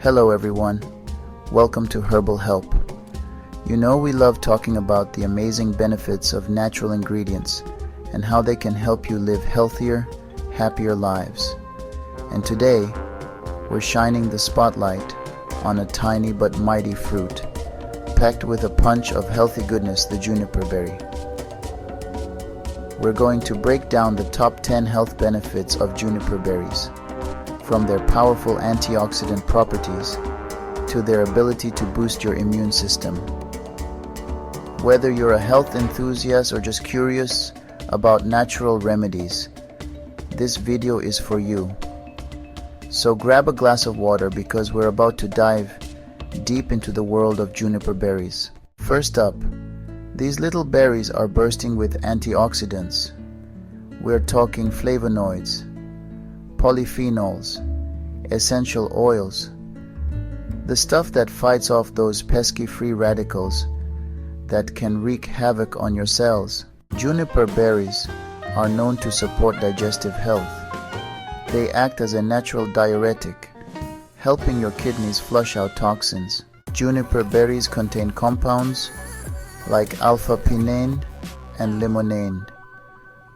Hello everyone, welcome to Herbal Help. You know we love talking about the amazing benefits of natural ingredients and how they can help you live healthier, happier lives. And today, we're shining the spotlight on a tiny but mighty fruit, packed with a punch of healthy goodness, the juniper berry. We're going to break down the top 10 health benefits of juniper berries, from their powerful antioxidant properties to their ability to boost your immune system. Whether you're a health enthusiast or just curious about natural remedies, this video is for you. So grab a glass of water because we're about to dive deep into the world of juniper berries. First up, these little berries are bursting with antioxidants. We're talking flavonoids, polyphenols, essential oils, the stuff that fights off those pesky free radicals that can wreak havoc on your cells. Juniper berries are known to support digestive health. They act as a natural diuretic, helping your kidneys flush out toxins. Juniper berries contain compounds like alpha-pinene and limonene,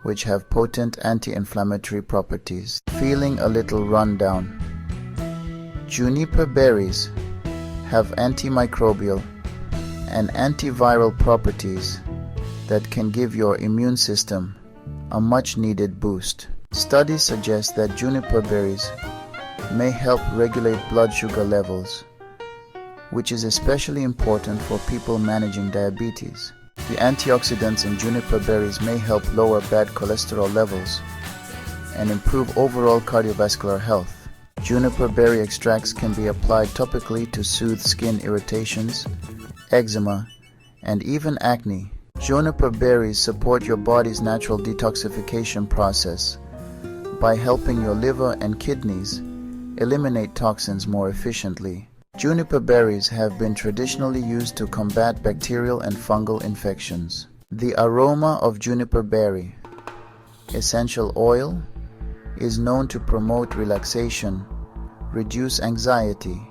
which have potent anti-inflammatory properties. Feeling a little run down? Juniper berries have antimicrobial and antiviral properties that can give your immune system a much-needed boost. Studies suggest that juniper berries may help regulate blood sugar levels, which is especially important for people managing diabetes. The antioxidants in juniper berries may help lower bad cholesterol levels and improve overall cardiovascular health. Juniper berry extracts can be applied topically to soothe skin irritations, eczema, and even acne. Juniper berries support your body's natural detoxification process by helping your liver and kidneys eliminate toxins more efficiently. Juniper berries have been traditionally used to combat bacterial and fungal infections. The aroma of juniper berry essential oil is known to promote relaxation, reduce anxiety,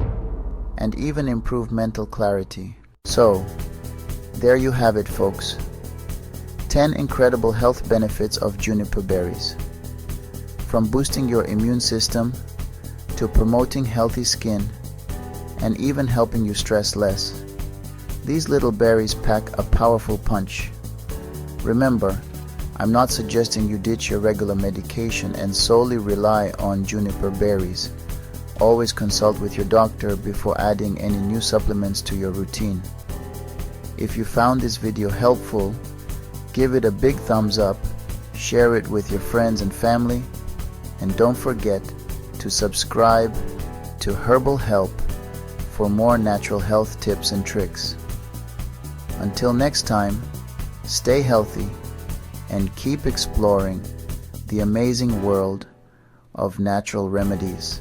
and even improve mental clarity. So, there you have it, folks. 10 incredible health benefits of juniper berries. From boosting your immune system to promoting healthy skin and even helping you stress less, these little berries pack a powerful punch. Remember, I'm not suggesting you ditch your regular medication and solely rely on juniper berries. Always consult with your doctor before adding any new supplements to your routine. If you found this video helpful, give it a big thumbs up, share it with your friends and family, and don't forget to subscribe to Herbal Help for more natural health tips and tricks. Until next time, stay healthy and keep exploring the amazing world of natural remedies.